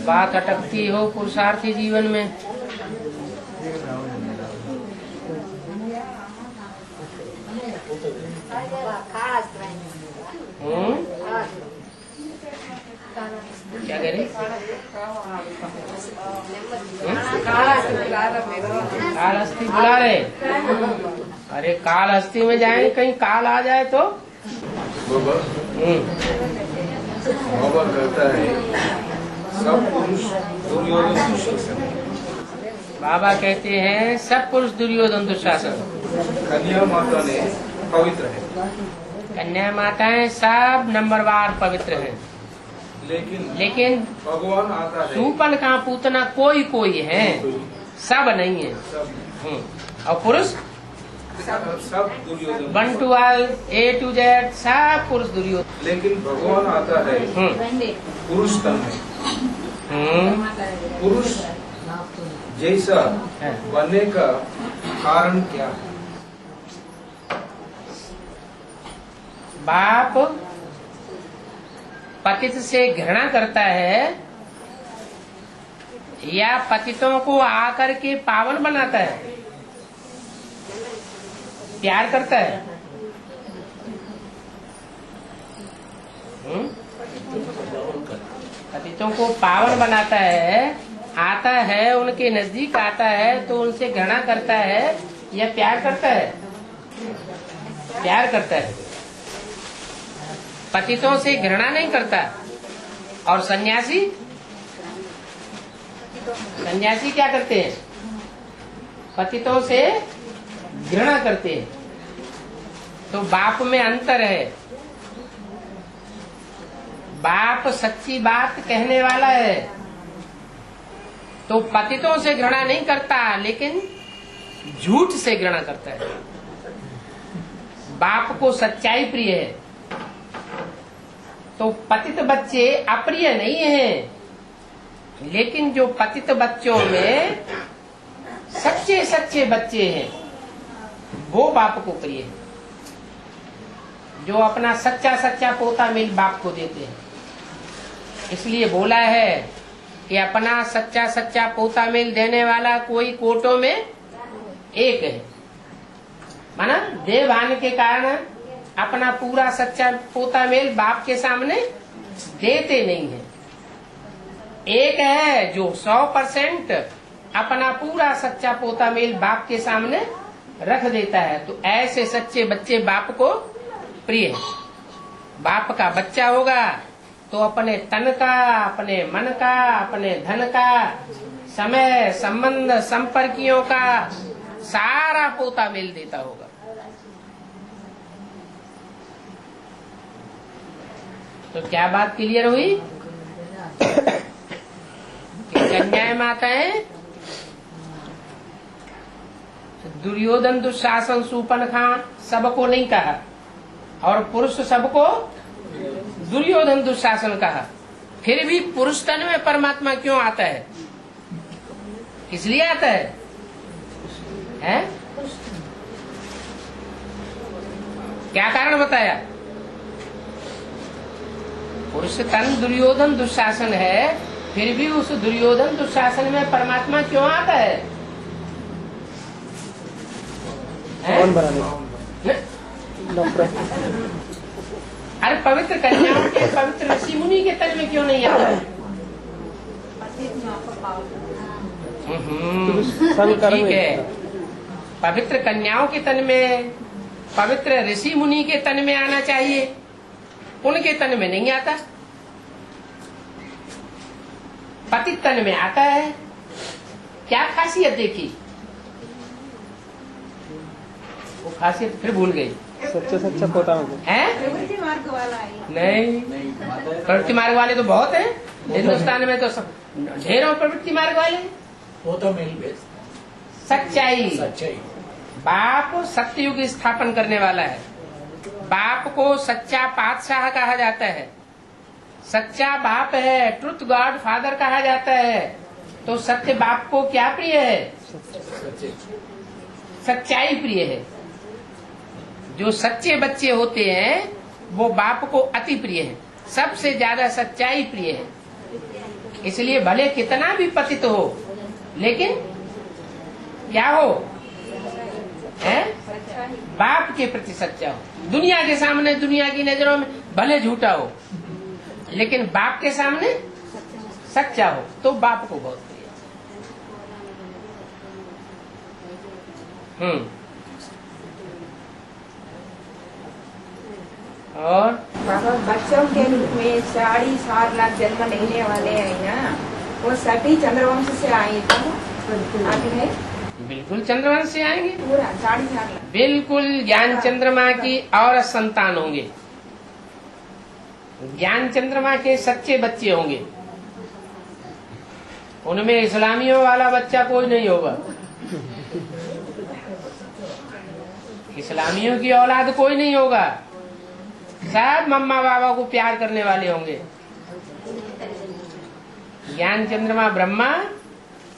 बात अटकती हो पुरुषार्थी जीवन में। क्या कह रही? कालहस्ती बुला रहे। अरे कालहस्ती में जाएंगे, कहीं काल आ जाए तो। बाबा कहता है सब पुरुष दुर्योधन दुशासन। बाबा कहते हैं सब पुरुष दुर्योधन दुशासन। कन्या माता ने पवित्र है, कन्या माताएं सब नंबरवार पवित्र हैं, लेकिन भगवान आता है सूपन का पूतना कोई कोई है, सब नहीं है। और पुरुष सब Duryodhan, 1 to all, A to Z सब पुरुष दुर्योधन। लेकिन भगवान आता है पुरुष तन में। पुरुष जैसा बनने का कारण क्या है? बाप पतित से घृणा करता है या पतितों को आकर के पावन बनाता है? प्यार करता है? पतितों को पावन बनाता है, आता है उनके नजदीक आता है तो उनसे घृणा करता है या प्यार करता है? प्यार करता है। पतितों से घृणा नहीं करता। और सन्यासी क्या करते हैं? पतितों से घृणा करते हैं। तो बाप में अंतर है। बाप सच्ची बात कहने वाला है तो पतितों से घृणा नहीं करता, लेकिन झूठ से घृणा करता है। बाप को सच्चाई प्रिय है तो पतित बच्चे अप्रिय नहीं हैं, लेकिन जो पतित बच्चों में सच्चे सच्चे बच्चे हैं वो बाप को प्रिय है, जो अपना सच्चा सच्चा पोता मिल बाप को देते हैं। इसलिए बोला है कि अपना सच्चा सच्चा पोता मिल देने वाला कोई कोटों में एक है। माना देवभान के कारण अपना पूरा सच्चा पोता मेल बाप के सामने देते नहीं है। एक है जो 100% अपना पूरा सच्चा पोता मेल बाप के सामने रख देता है। तो ऐसे सच्चे बच्चे बाप को प्रिय है। बाप का बच्चा होगा तो अपने तन का, अपने मन का, अपने धन का, समय संबंध संपर्कियों का सारा पोता मेल देता होगा। तो क्या बात क्लियर हुई? कन्याएं माताएं दुर्योधन दुशासन सूपन खां सबको नहीं कहा, और पुरुष सबको दुर्योधन दुशासन कहा। फिर भी पुरुष तन में परमात्मा क्यों आता है? इसलिए आता है, हैं? क्या कारण बताया? पुरुष तन दुर्योधन दुशासन है, फिर भी उस दुर्योधन दुशासन में परमात्मा क्यों आता है? कौन अरे पवित्र कन्याओं के, पवित्र ऋषि मुनि के तन में क्यों नहीं आता है? ठीक है, पवित्र कन्याओं के तन में, पवित्र ऋषि मुनि के तन में आना चाहिए, उनके तन में नहीं आता। पतित तन में आता है। क्या खासियत देखी? वो खासियत फिर भूल गई। सच्चा सच्चा पोता है? प्रवृत्ति मार्ग वाला है। नहीं, प्रवृत्ति मार्ग वाले तो बहुत हैं हिंदुस्तान में, तो सब ढेरों प्रवृत्ति मार्ग वाले। वो तो मिल सच्चाई, सच्चाई। बाप सत्ययुग स्थापन करने वाला है। बाप को सच्चा पातशाह कहा जाता है, सच्चा बाप है, ट्रुथ गॉड फादर कहा जाता है। तो सत्य बाप को क्या प्रिय है? सच्चाई प्रिय है। जो सच्चे बच्चे होते हैं वो बाप को अति प्रिय है, सबसे ज्यादा सच्चाई प्रिय है। इसलिए भले कितना भी पतित हो, लेकिन क्या हो, है बाप के प्रति सच्चा हो। दुनिया के सामने, दुनिया की नजरों में भले झूठा हो, लेकिन बाप के सामने सच्चा हो, तो बाप को बहुत प्रिय। और बाबा बच्चों के रूप में 4.5 लाख जन्म लेने वाले हैं ना, वो सभी चंद्रवंश से आए तो आते हैं। बिल्कुल चंद्रवंश से आएंगे, पूरा 4.5 लाख। बिल्कुल ज्ञान चंद्रमा की और संतान होंगे। ज्ञान चंद्रमा के सच्चे बच्चे होंगे, उनमें इस्लामियों वाला बच्चा कोई नहीं होगा। इस्लामियों की औलाद कोई नहीं होगा, सब मम्मा बाबा को प्यार करने वाले होंगे। ज्ञान चंद्रमा ब्रह्मा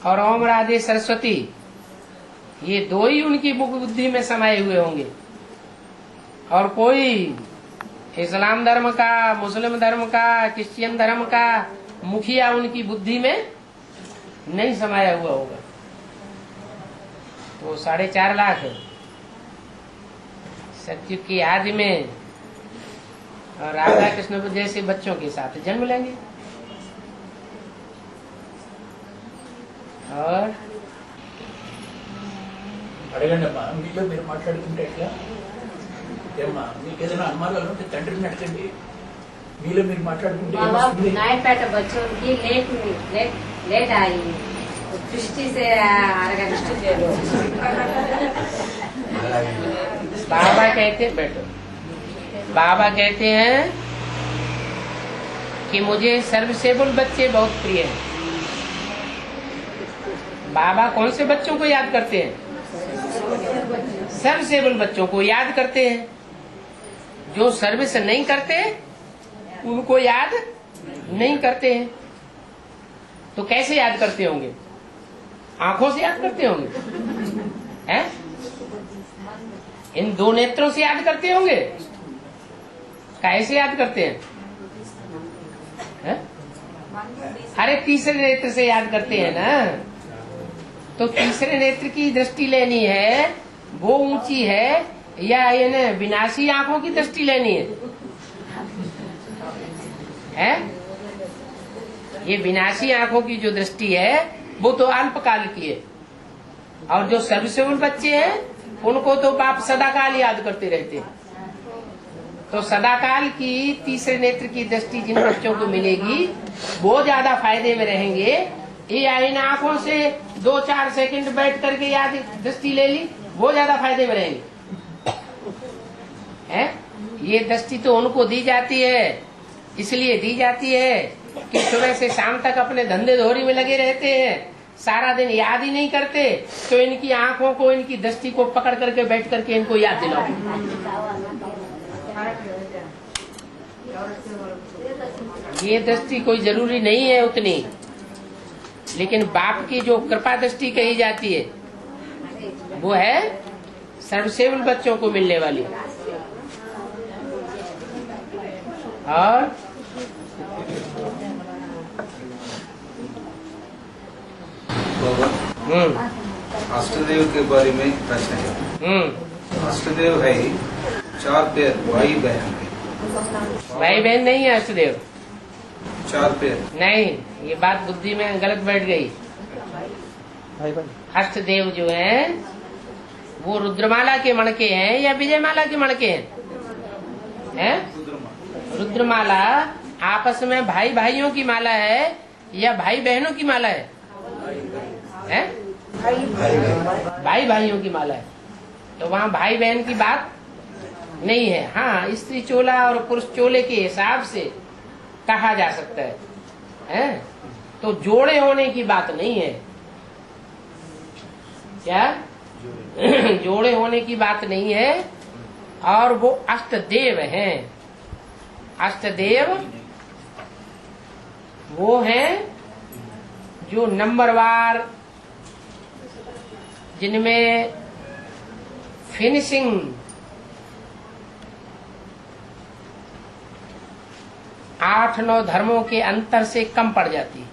और ओम राधे सरस्वती, ये दो ही उनकी बुद्धि में समाये हुए होंगे, और कोई इस्लाम धर्म का, मुस्लिम धर्म का, क्रिश्चियन धर्म का मुखिया उनकी बुद्धि में नहीं समाया हुआ होगा। तो 4.5 लाख सतयुग की आदि में और राधा कृष्ण जैसे बच्चों के साथ जन्म लेंगे। और అడగండి అమ్మా, మీలో మీరు మాట్లాడుకుంటే ఎట్లా? ఏమ్మా, మీకు ఏదైనా అనుమానాలు ఉంటే తండ్రిని అడగండి, మీలో మీరు మాట్లాడుకుంటే ఏమొస్తుంది? नायपेट बच्चों की लेट आई दृष्टि से बाबा कहते हैं, बैठो, बाबा कहते हैं कि मुझे सर्वसेबुल बच्चे बहुत प्रिय हैं। बाबा कौन से बच्चों को याद करते हैं? सर्वसेबुल बच्चों को याद करते हैं। जो सर्विस नहीं करते उनको याद नहीं करते हैं। तो कैसे याद करते होंगे? आंखों से याद करते होंगे, हैं? इन 2 नेत्रों से याद करते होंगे। कैसे याद करते हैं? अरे तीसरे नेत्र से याद करते हैं ना। तो तीसरे नेत्र की दृष्टि लेनी है, वो ऊंची है या ये विनाशी आंखों की दृष्टि लेनी है? ये विनाशी आंखों की जो दृष्टि है वो तो अल्पकाल की है, और जो सर्वसेबुल बच्चे हैं उनको तो बाप सदाकाल याद करते रहते हैं। तो सदाकाल की तीसरे नेत्र की दृष्टि जिन बच्चों को मिलेगी वो ज्यादा फायदे में रहेंगे। ये इन आंखों से 2-4 सेकंड बैठ करके याद दृष्टि ले ली, वो ज्यादा फायदे में रहेंगे, हैं? ये दृष्टि तो उनको दी जाती है, इसलिए दी जाती है कि सुबह से शाम तक अपने धंधे धोरी में लगे रहते हैं, सारा दिन याद ही नहीं करते, तो इनकी आंखों को, इनकी दृष्टि को पकड़ करके बैठ करके इनको याद दिलाओ। ये दृष्टि कोई जरूरी नहीं है उतनी, लेकिन बाप की जो कृपा दृष्टि कही जाती है वो है सर्वसेबुल बच्चों को मिलने वाली। और अष्टदेव के बारे में प्रश्न है। अष्टदेव है 4 पैर भाई बहन है। भाई बहन नहीं है अष्टदेव, 4 पैर नहीं, ये बात बुद्धि में गलत बैठ गई। अष्टदेव जो है वो रुद्रमाला के मणके हैं या विजयमाला के मणके हैं? रुद्रमाला आपस में भाई भाइयों की माला है या भाई बहनों की माला है? हैं? भाई भाइयों की माला है। तो वहाँ भाई बहन की बात नहीं है। हाँ, स्त्री चोला और पुरुष चोले के हिसाब से कहा जा सकता है, हैं? तो जोड़े होने की बात नहीं है। क्या? जोड़े होने की बात नहीं है। और वो अष्टदेव हैं। अष्टदेव वो हैं जो नंबरवार, जिनमें फिनिशिंग 8-9 धर्मों के अंतर से कम पड़ जाती है।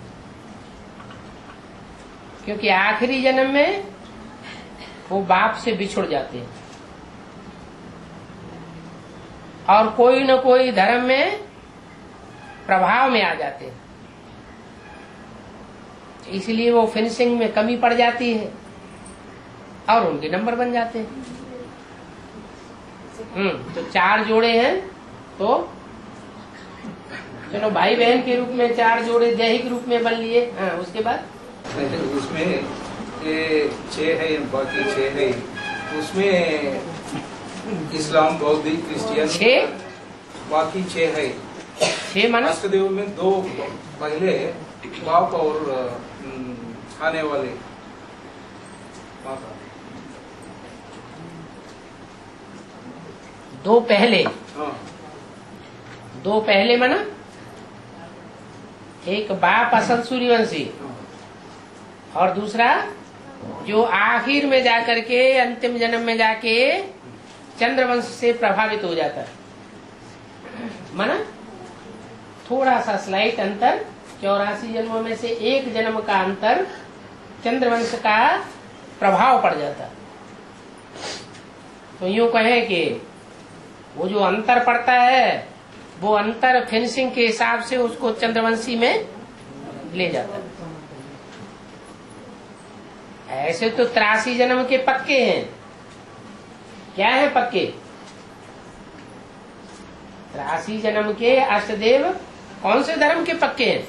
क्योंकि आखिरी जन्म में वो बाप से बिछुड़ जाते हैं और कोई न कोई धर्म में प्रभाव में आ जाते हैं, इसलिए वो फिनिशिंग में कमी पड़ जाती है और उनके नंबर बन जाते हैं। तो 4 जोड़े हैं, तो चलो भाई बहन के रूप में 4 जोड़े दैहिक रूप में बन लिए। उसके बाद उसमें ये 6 है, बाकी 6 है, उसमें इस्लाम, बौद्ध, क्रिश्चियन 6 बाकी 6 है। 6 माना अष्टदेव में 2 पहले बाप और आने वाले माता। 2 पहले, हाँ 2 पहले माना एक बाप असल सूर्यवंशी और दूसरा जो आखिर में जाकर के अंतिम जन्म में जाके चंद्रवंश से प्रभावित हो जाता है। माना थोड़ा सा स्लाइट अंतर, 84 जन्मों में से एक जन्म का अंतर चंद्रवंश का प्रभाव पड़ जाता। तो यूं कहें कि वो जो अंतर पड़ता है वो अंतर फिनिशिंग के हिसाब से उसको चंद्रवंशी में ले जाता है। ऐसे तो 83 जन्म के पक्के हैं। क्या है पक्के? 83 जन्म के अष्टदेव कौन से धर्म के पक्के हैं?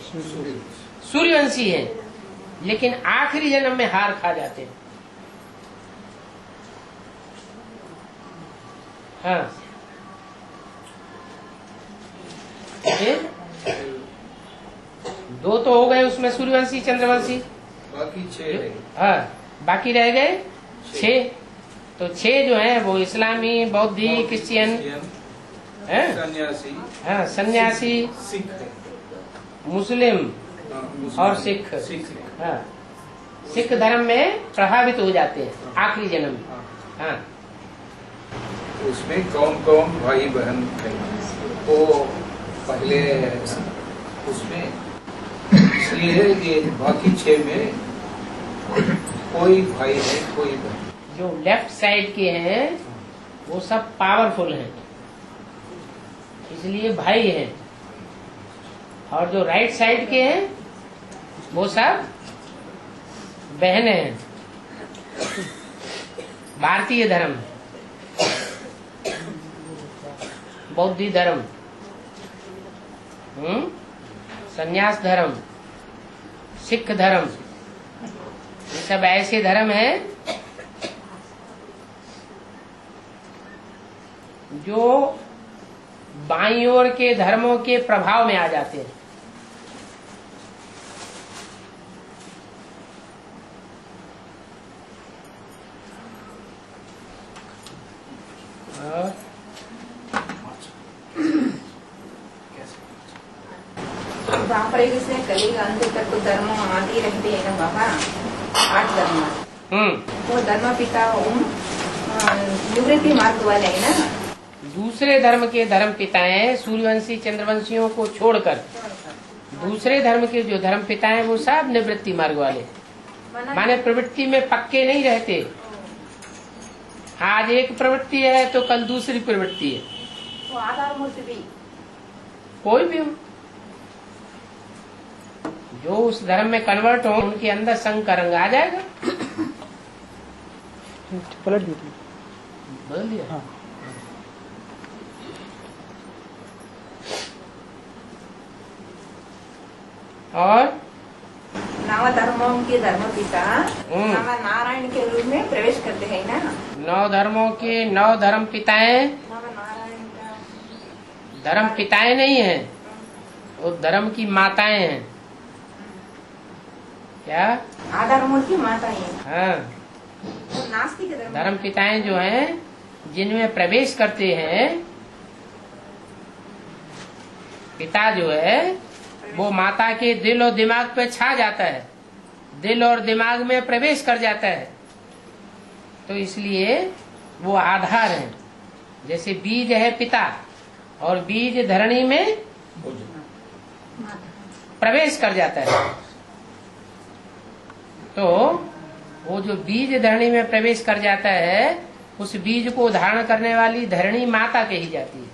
सूर्यवंशी हैं, लेकिन आखिरी जन्म में हार खा जाते हैं। हाँ, ये 2 तो हो गए उसमें, सूर्यवंशी चंद्रवंशी, बाकी 6 है। हाँ बाकी रह गए 6। तो 6 जो है वो इस्लामी, बौद्धी, क्रिश्चियन है, सन्यासी, हाँ सन्यासी, सिख है, मुस्लिम मुस्लिम, और सिख। सिख। हाँ, सिख धर्म में प्रभावित हो जाते हैं आखिरी जन्म में। हाँ, उसमें कौन कौन भाई बहन थे वो पहले उसमें, इसलिए ये बाकी 6 में कोई भाई है कोई बहन। जो लेफ्ट साइड के हैं वो सब पावरफुल हैं, इसलिए भाई हैं, और जो राइट साइड के हैं वो सब बहनें हैं। भारतीय धर्म, बौद्धी धर्म, संन्यास धर्म, सिख धर्म, ये सब ऐसे धर्म हैं जो बाईं ओर के धर्मों के प्रभाव में आ जाते हैं। वहाँ पर एक कलियुग अंत तक तो धर्म आते रहते हैं ना बाबा, 8 धर्म। वो धर्म पिता निवृत्ति मार्ग वाले है ना। दूसरे धर्म के धर्म पिताएं सूर्यवंशी चंद्रवंशियों को छोड़कर दूसरे धर्म के जो धर्म पिता हैं वो सब निवृत्ति मार्ग वाले, माने प्रवृत्ति में पक्के नहीं रहते। आज एक प्रवृत्ति है तो कल दूसरी प्रवृत्ति है। वो आधार मूर्ति भी कोई भी हो, जो उस धर्म में कन्वर्ट हो उनके अंदर संग का रंग आ जाएगा। पलट दीजिए। बोल दिया। हाँ। और नव धर्मों के धर्म पिता नव नारायण के रूप में प्रवेश करते हैं ना। 9 धर्मों के 9 धर्म पिताएं नव नारायण का धर्म पिताएं नहीं है, वो धर्म की माताएं हैं। क्या? आधार मूर्ति माता है। हाँ, तो नास्तिक धर्म पिताएं जो हैं जिनमें प्रवेश करते हैं, पिता जो है वो माता के दिल और दिमाग पे छा जाता है, दिल और दिमाग में प्रवेश कर जाता है। तो इसलिए वो आधार है। जैसे बीज है पिता और बीज धरणी में प्रवेश कर जाता है, तो वो जो बीज धरणी में प्रवेश कर जाता है, उस बीज को धारण करने वाली धरणी माता कही जाती है।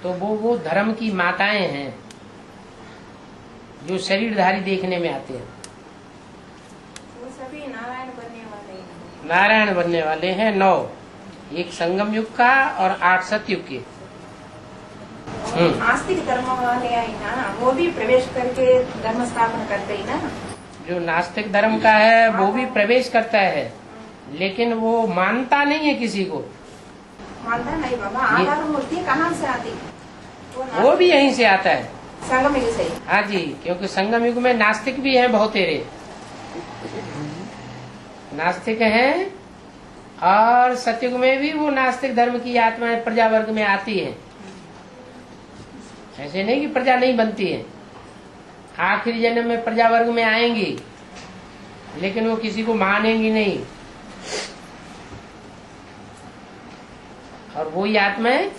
तो वो धर्म की माताएं हैं जो शरीरधारी देखने में आते हैं। वो सभी नारायण बनने वाले हैं। नारायण बनने वाले हैं 9, एक संगम युग का और 8 सतयुग के। आस्तिक धर्म वाले है ना, वो भी प्रवेश करके धर्म स्थापना करते ही ना। जो नास्तिक धर्म का है वो भी प्रवेश करता है, लेकिन वो मानता नहीं है किसी को। मानता नहीं बाबा। आधार मूर्ति कहाँ से आती? वो भी यहीं से आता है। संगम युग से। हाँ जी, क्योंकि संगम युग में नास्तिक भी हैं बहुतेरे। नास्तिक हैं और सतयुग में भी वो नास्तिक धर्म की आत्माएं प्रजा वर्ग में आती है। ऐसे नहीं कि प्रजा नहीं बनती है, आखिरी जन्म में प्रजा वर्ग में आएंगी, लेकिन वो किसी को मानेंगी नहीं। और वही आत्माएं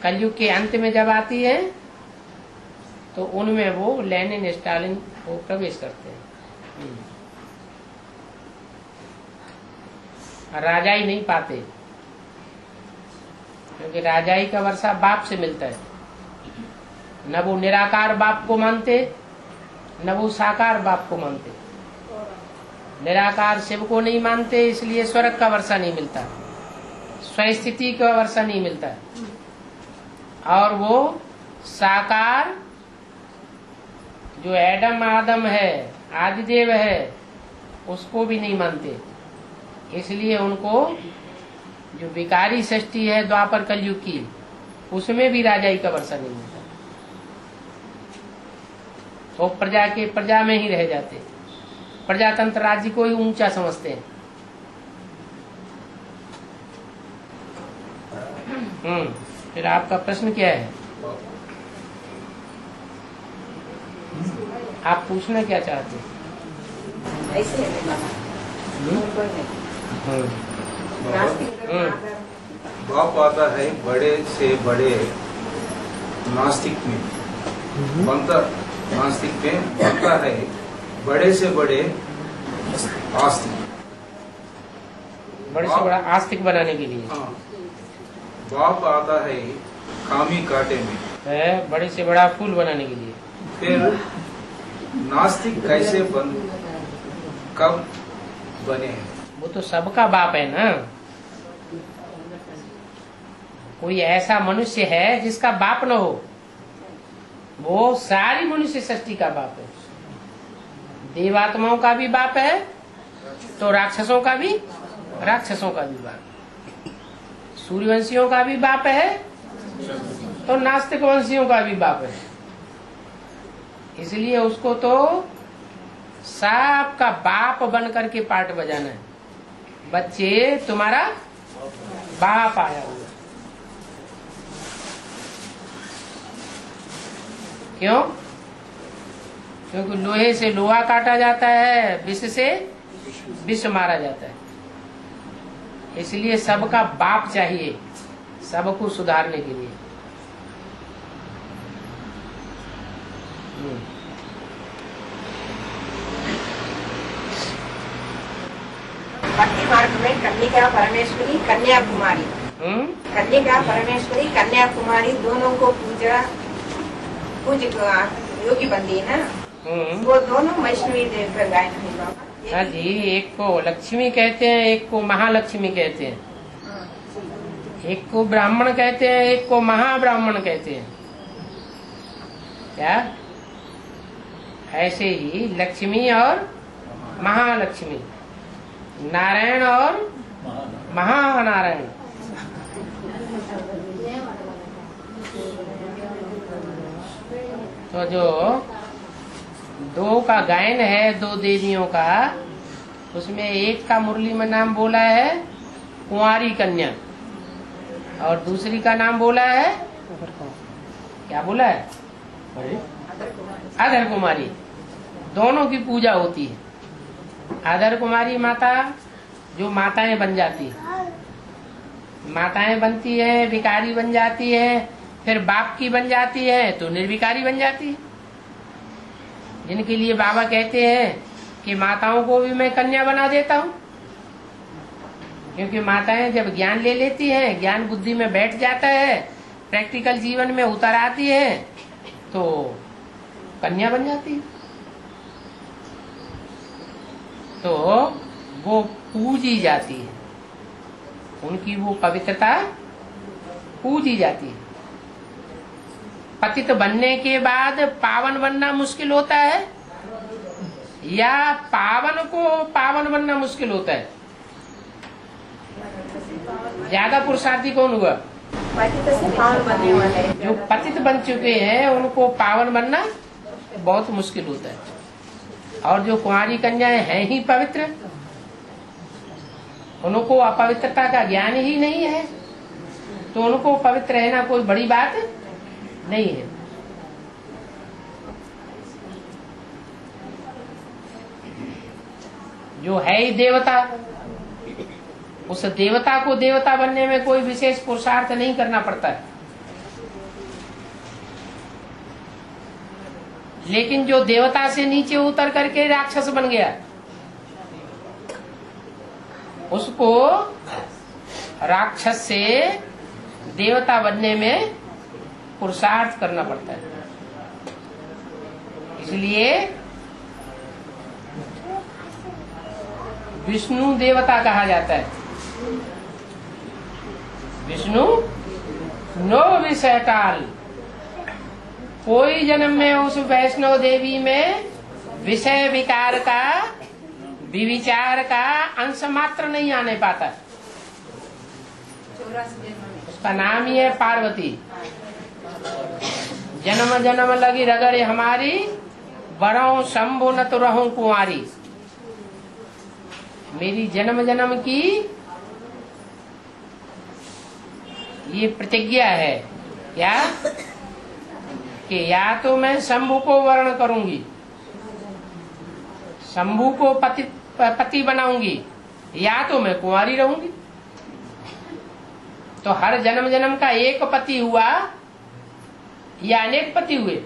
कलयुग के अंत में जब आती है तो उनमें वो लेनिन स्टालिन को प्रवेश करते हैं। राजाई नहीं पाते, क्योंकि राजाई का वर्षा बाप से मिलता है। न वो निराकार बाप को मानते, न वो साकार बाप को मानते। निराकार शिव को नहीं मानते, इसलिए स्वर्ग का वर्षा नहीं मिलता, स्वस्थिति का वर्षा नहीं मिलता। और वो साकार जो एडम आदम है, आदिदेव है, उसको भी नहीं मानते। इसलिए उनको जो विकारी सृष्टि है द्वापर कलयुग की, उसमें भी राजाई का वर्षा नहीं मिलता। तो प्रजा में ही रह जाते, प्रजातंत्र राज्य को ही ऊंचा समझते हैं। फिर आपका प्रश्न क्या है? आप पूछना क्या चाहते हैं? ऐसे है बाबा। नास्तिक धर्म आधार। बाप आता है बड़े से बड़े नास्तिक में बनता, नास्तिक में बनता है बड़े से बड़े आस्तिक। बड़े से बड़ा आस्तिक बनाने के लिए। हाँ, बाप आता है कामी काटे में, है बड़े से बड़ा फूल बनाने के लिए। फिर नास्तिक कैसे कब बने हैं? वो तो सबका बाप है ना। कोई ऐसा मनुष्य है जिसका बाप न हो? वो सारी मनुष्य सृष्टि का बाप है। देवात्माओं का भी बाप है, तो राक्षसों का भी बाप, सूर्यवंशियों का भी बाप है, तो नास्तिक वंशियों का भी बाप है। इसलिए उसको तो सबका बाप बन करके पार्ट बजाना है। बच्चे, तुम्हारा बाप आया हुआ। क्यों? क्योंकि लोहे से लोहा काटा जाता है, विष से विष मारा जाता है। इसलिए सबका बाप चाहिए, सबको सुधारने के लिए। भक्ति मार्ग में कन्या परमेश्वरी, कन्याकुमारी, कन्या परमेश्वरी, कन्याकुमारी दोनों को पूज योगी बनती है ना। वो दोनों वैष्णवी देव का गायन है बाबा। हाँ जी, एक को लक्ष्मी कहते हैं, एक को महालक्ष्मी कहते हैं। एक को ब्राह्मण कहते हैं, एक को महाब्राह्मण कहते हैं। क्या? ऐसे ही लक्ष्मी और महालक्ष्मी, नारायण और महानारायण। तो जो दो का गायन है, दो देवियों का, उसमें एक का मुरली में नाम बोला है कुंवारी कन्या, और दूसरी का नाम बोला है, क्या बोला है? अधर कुमारी। दोनों की पूजा होती है। अधर कुमारी माता जो माताएं बन जाती है, माताएं बनती है, विकारी बन जाती है, फिर बाप की बन जाती है तो निर्विकारी बन जाती है। जिनके लिए बाबा कहते हैं कि माताओं को भी मैं कन्या बना देता हूँ, क्योंकि माताएं जब ज्ञान ले लेती हैं, ज्ञान बुद्धि में बैठ जाता है, प्रैक्टिकल जीवन में उतर आती है, तो कन्या बन जाती है। तो वो पूजी जाती है, उनकी वो पवित्रता पूजी जाती है। पतित बनने के बाद पावन बनना मुश्किल होता है या पावन को पावन बनना मुश्किल होता है? ज्यादा पुरुषार्थी कौन हुआ? पतित से पावन बनने वाले। जो पतित बन चुके हैं उनको पावन बनना बहुत मुश्किल होता है, और जो कुंवारी कन्याएं हैं ही पवित्र, उनको अपवित्रता का ज्ञान ही नहीं है, तो उनको पवित्र रहना कोई बड़ी बात नहीं है। जो है ही देवता, उस देवता को देवता बनने में कोई विशेष पुरुषार्थ नहीं करना पड़ता है। लेकिन जो देवता से नीचे उतर करके राक्षस बन गया, उसको राक्षस से देवता बनने में पुरुषार्थ करना पड़ता है। इसलिए विष्णु देवता कहा जाता है। विष्णु नो विषय काल, कोई जन्म में उस वैष्णव देवी में विषय विकार का, विविचार का अंश मात्र नहीं आने पाता। उसका नाम ही है पार्वती। जन्म जन्म लगी रगड़े हमारी, बरौं शंभु न तो रहूं कुंवारी। मेरी जन्म जन्म की ये प्रतिज्ञा है क्या, कि या तो मैं शंभु को वर्ण करूंगी, शंभु को पति बनाऊंगी, या तो मैं कुंवारी रहूंगी। तो हर जन्म जन्म का एक पति हुआ या अनेक पति हुए?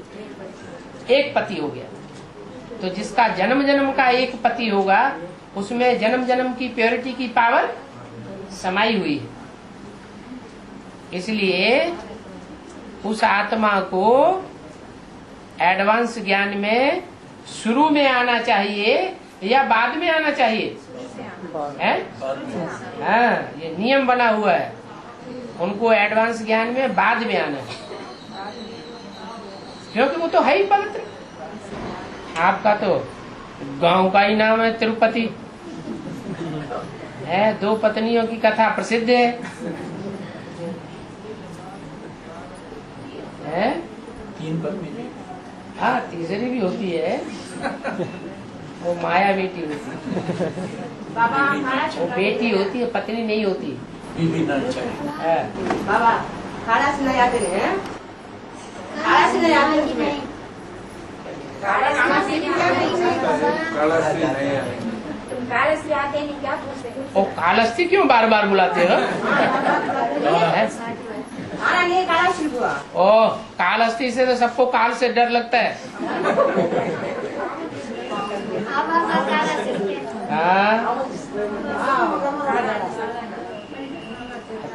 एक पति हो गया। तो जिसका जन्म जन्म का एक पति होगा, उसमें जन्म जन्म की प्योरिटी की पावर समाई हुई है। इसलिए उस आत्मा को एडवांस ज्ञान में शुरू में आना चाहिए या बाद में आना चाहिए? हाँ, ये नियम बना हुआ है, उनको एडवांस ज्ञान में बाद में आना है, क्योंकि वो तो है ही पवित्र। आपका तो गांव का ही नाम है तिरुपति है, 2 पत्नियों की कथा प्रसिद्ध है। है? 3 पत्नी भी। हाँ, तीसरी भी होती है, वो माया बेटी होती है। बाबा वो बेटी होती है, पत्नी नहीं होती। बीबी ना चाहिए। बाबा खाना से नहीं आते हैं, खाना से नहीं आते हैं। काला श्री नहीं है। तुम काले से आते नहीं क्या पूछते? ओ, कालस्थी क्यों बार बार बुलाते हो? खाना नहीं, काला श्री हुआ। ओ, कालस्थी से तो सबको काल से डर लगता है। हाँ,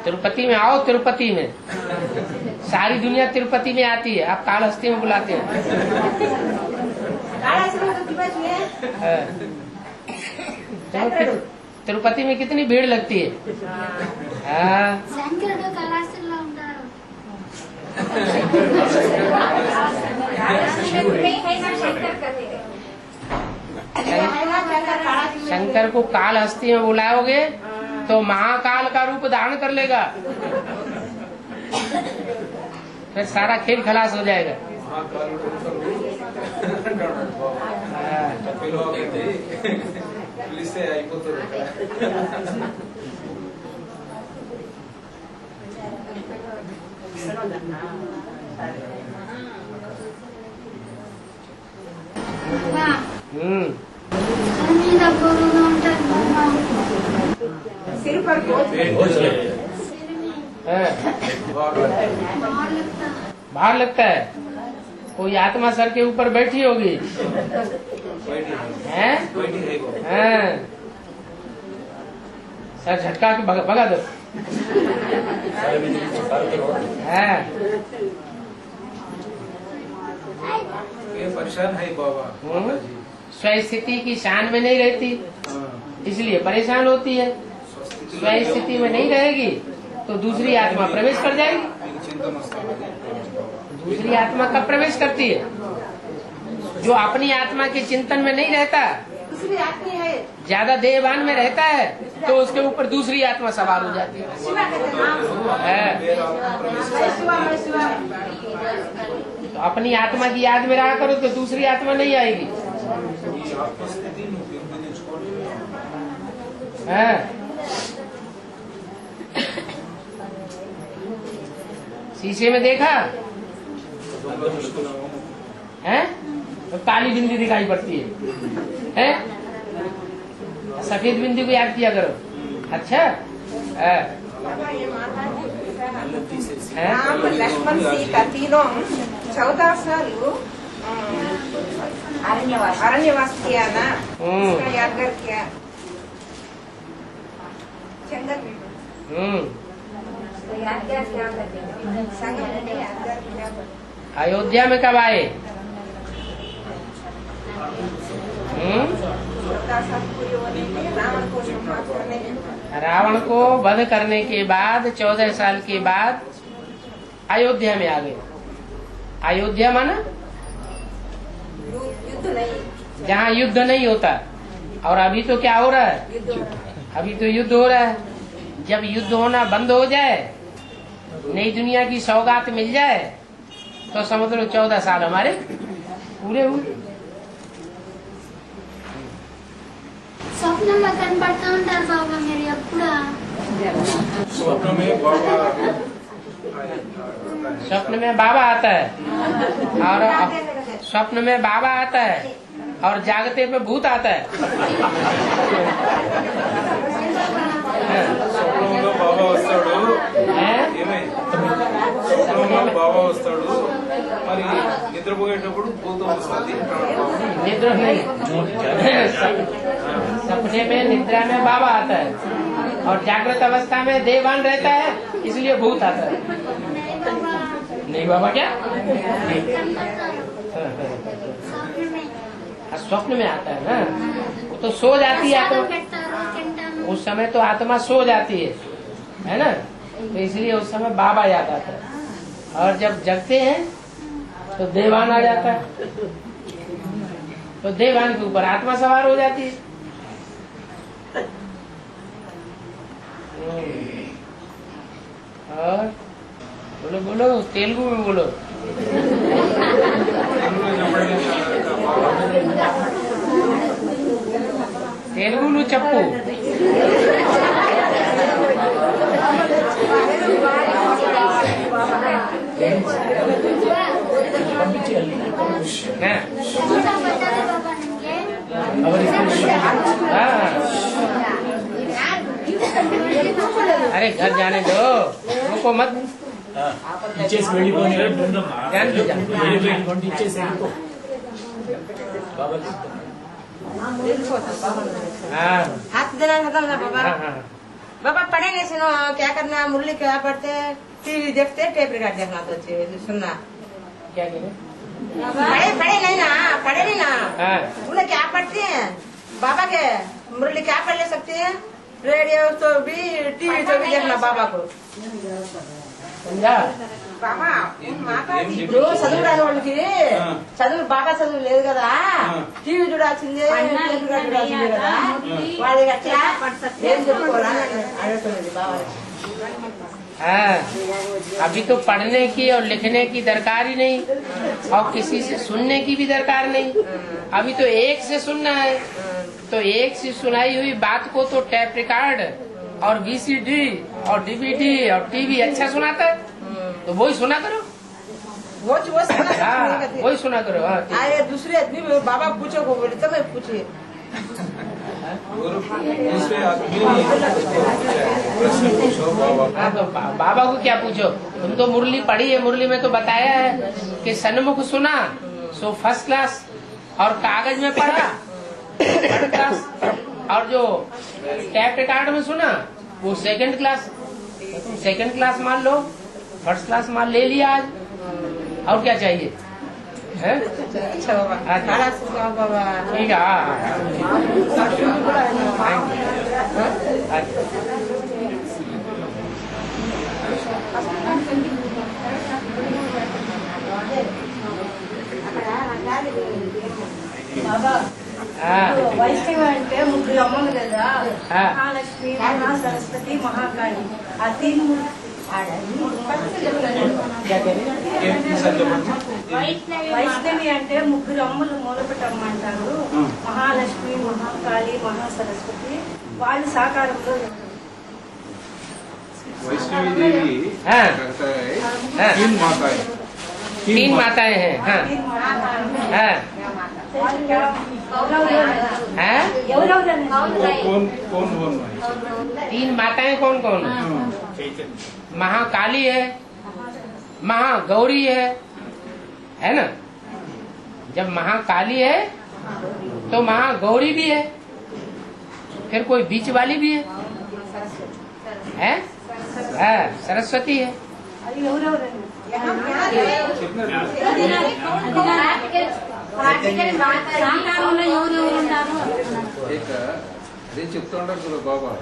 तिरुपति में आओ, तिरुपति में सारी दुनिया तिरुपति में आती है, आप कालहस्ती में बुलाते हैं। तिरुपति में कितनी भीड़ लगती है। हाँ, शंकर को कालहस्ती में बुलाओगे तो महाकाल का रूप धारण कर लेगा, फिर सारा खेल खलास हो जाएगा। सिर पर भार लगता है। कोई आत्मा सर के ऊपर बैठी होगी, हैं? हाँ। सर झटका के भगा दो। हाँ। ये परेशान है बाबा माता जी। स्वस्थिति की शान में नहीं रहती, इसलिए परेशान होती है। स्वस्थिति में नहीं रहेगी तो दूसरी आत्मा प्रवेश कर जाएगी। दूसरी आत्मा कब प्रवेश करती है? जो अपनी आत्मा के चिंतन में नहीं रहता, ज्यादा देहवान में रहता है, तो उसके ऊपर दूसरी आत्मा सवार हो जाती है। तो अपनी आत्मा की याद में रहा करो तो दूसरी आत्मा नहीं आएगी। हाँ। शीशे में देखा है तो काली बिंदी दिखाई पड़ती है? सफेद बिंदी को याद किया करो। अच्छा है? राम लक्ष्मण सीता तीनों 14 साल अरण्यवास किया ना, उसका यादगार किया जंगल में। यादगार क्या करते हैं? यादगार क्या? अयोध्या में कब आए? 14 साल पूरे होने के रावण को संहार करने के बाद। रावण को वध करने के बाद 14 साल के बाद अयोध्या में आ गए। अयोध्या माना युद्ध नहीं, जहाँ युद्ध नहीं होता। और अभी तो क्या हो रहा है? अभी तो युद्ध हो रहा है। जब युद्ध होना बंद हो जाए, नई दुनिया की सौगात मिल जाए, तो समझ लो 14 साल हमारे पूरे हुए। స్వప్నంలో కనపడుతూ ఉంటారు బాబా మీరు ఎప్పుడు स्वप्न में बाबा स्वप्न में बाबा आता है और स्वप्न में बाबा आता है और जागते पे भूत आता है। స్వప్నంలో బాబా వస్తాడు, हैं? స్వప్నంలో బాబా వస్తాడు, మరి నిద్రపోయేటప్పుడు భూతం వస్తుంది అంటాడు బాబా। निद्रा नहीं, सपने में निद्रा में बाबा आता है और जागृत अवस्था में देवान रहता है, इसलिए भूत आता है। नहीं बाबा क्या? स्वप्न में आता है ना, वो तो सो जाती है आत्मा। పెడతారు తింటాము उस समय तो आत्मा सो जाती है ना, तो इसलिए उस समय बाबा याद आता है। और जब जगते हैं तो देवान आ जाता है, तो देवान के ऊपर आत्मा सवार हो जाती है। और बोलो बोलो तेलुगु में बोलो। तेलुगु नु चप्पू। పంపించేయాలి हाँ। ఇంకా పెట్టాలి బాబా నిಮಗೆ हाँ। अरे घर जाने दो, रुको मत। ఇచ్చేసి వెళ్ళిపోయి जान दो, जान। వెళ్ళిపోయి ఇచ్చేసి వెళ్ళిపో బాబా हाँ हाथ देना खत्म ना बाबा। हाँ हाँ। बाबा पढ़ेंगे सुनो क्या करना, मुरली क्या पढ़ते, टीवी देखते, टेप रिकॉर्ड देखना तो सुनना। क्या कह रहे? पढ़े पढ़े नहीं ना, पढ़े नहीं ना, हाँ उन्हें क्या पढ़ते हैं बाबा के, मुरली क्या पढ़ ले सकते हैं, रेडियो तो भी टीवी तो भी देखना बाबा को। समझा? బాబా మాతాజీ ఇప్పుడు చదువు రాని వాళ్ళకి చదువు బాగా చదువు లేదు కదా, టీవీ చూడాల్సిందే, టేప్ రికార్డ్ చూడాల్సిందే కదా, వాళ్ళకి అట్లా ఏం చెప్పుకోవాలని అడుగుతున్నది బాబా। हाँ, अभी तो पढ़ने की और लिखने की दरकार ही नहीं, और किसी से सुनने की भी दरकार नहीं। अभी तो एक से सुनना है, तो एक से सुनाई हुई बात को तो टैप रिकॉर्ड और VCD और DVD और टीवी अच्छा सुनाता है, तो वही सुना करो। वो सुना हाँ वही सुना करो। हाँ ठीक। अरे दूसरे आदमी बाबा पूछो को बोले तो मैं पूछे और दूसरे आदमी प्रश्न पूछो बाबा। हाँ तो बाबा को क्या पूछो, तुम तो मुरली पढ़ी है, मुरली में तो बताया है कि सन्मुख सुना सो फर्स्ट क्लास और कागज में पढ़ा थर्ड क्लास, और जो टैप रिकॉर्ड में सुना वो सेकंड क्लास। तो तुम सेकंड क्लास मान लो, फर्स्ट क्लास मान ले लिया आज, और क्या चाहिए है? अच्छा बाबा, अच्छा। खाना सिखाओ बाबा। ठीक है, బాబా వైష్ణవి అంటే ముగ్గురు అమ్మలు కదా, మహాలక్ష్మి, మహా సరస్వతి, మహాకాళి. ఆ తీన్ వైష్ణవి అంటే ముగ్గురు అమ్మలు మూలపటమ్మ అంటారు. మహాలక్ష్మి, మహాకాళి, మహా సరస్వతి వాళ్ళు సాకారంలో. वैष्णवी देवी हाँ। कहता है हाँ। तीन माताएं, तीन माताएं हैं। हाँ हाँ हाँ, कौन कौन कौन है? तीन माताएं कौन कौन? हाँ। महाकाली है, महागौरी है ना? जब महाकाली है तो महागौरी भी है, फिर कोई बीच वाली भी है, सरस्वती है। అదే చెప్తుంటారు చూడ బాబా,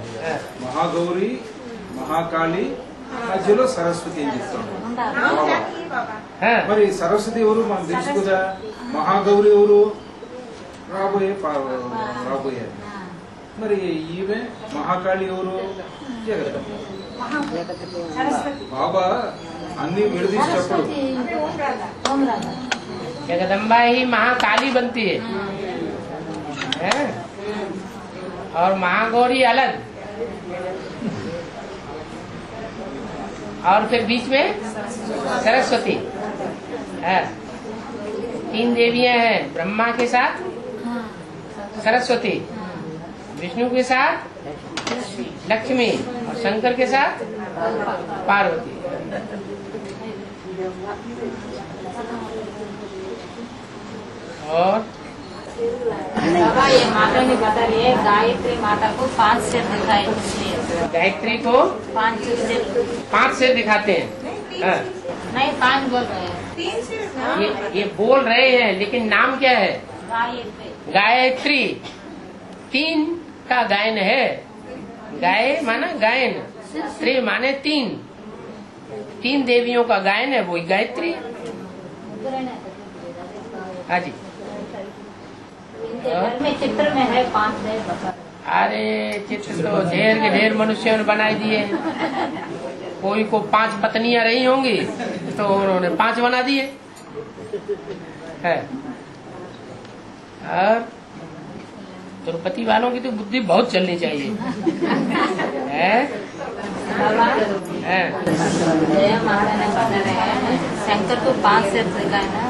మహాగౌరి, మహాకాళి, మధ్యలో సరస్వతి అని చెప్తుంటారు. మరి సరస్వతి ఎవరు మనకు తెలుసు కదా, మహాగౌరి ఎవరు రాబోయే, మరి ఈమె మహాకాళి ఎవరు? జగదంబ. బాబా అన్ని విడదీసి చెప్పడు. जगदम्बा ही महाकाली बनती है, और महागौरी अलग, और फिर बीच में सरस्वती है। तीन देवियां हैं, ब्रह्मा के साथ सरस्वती, विष्णु के साथ लक्ष्मी, और शंकर के साथ पार्वती। और बाबा ये माता ने बता रही है, गायत्री माता को 5 सिर दिखाई, गायत्री को 5 सिर 5 से दिखाते हैं। हाँ। नहीं 5 बोल रहे हैं। ये बोल रहे हैं, लेकिन नाम क्या है? गायत्री। गायत्री 3 का गायन है। गाय माना गायन, त्रि माने 3 देवियों का गायन है, वही गायत्री। हाँ जी। घर में चित्र में है 5 है बता। अरे चित्र तो ढेर के ढेर मनुष्यों ने बनाई दिए। कोई को 5 पत्नियां रही होंगी तो उन्होंने 5 बना दिए है। और तिरुपति वालों की तो बुद्धि बहुत चलनी चाहिए है? है? जय माता ने बता रहे हैं, शंकर को 5 सिर दिखाए ना।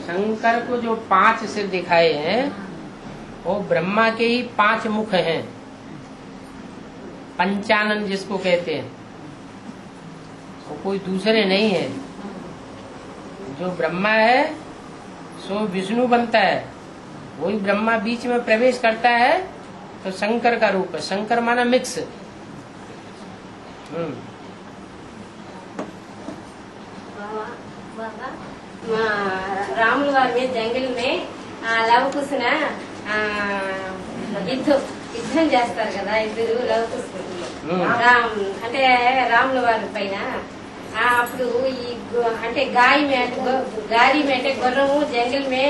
शंकर को जो 5 सिर दिखाए हैं वो ब्रह्मा के ही 5 मुख हैं, पंचानन जिसको कहते हैं, वो कोई दूसरे नहीं है। जो ब्रह्मा है सो विष्णु बनता है, वही ब्रह्मा बीच में प्रवेश करता है तो शंकर का रूप है। शंकर माना मिक्स। రాముల వారి మీద జంగిల్ మే లవకుశన యుద్ధం చేస్తారు కదా ఇద్దరు లవకుశులు, అంటే రాముల వారి పైన. అప్పుడు ఈ అంటే గాలి అంటే గుర్రము జంగిల్ మే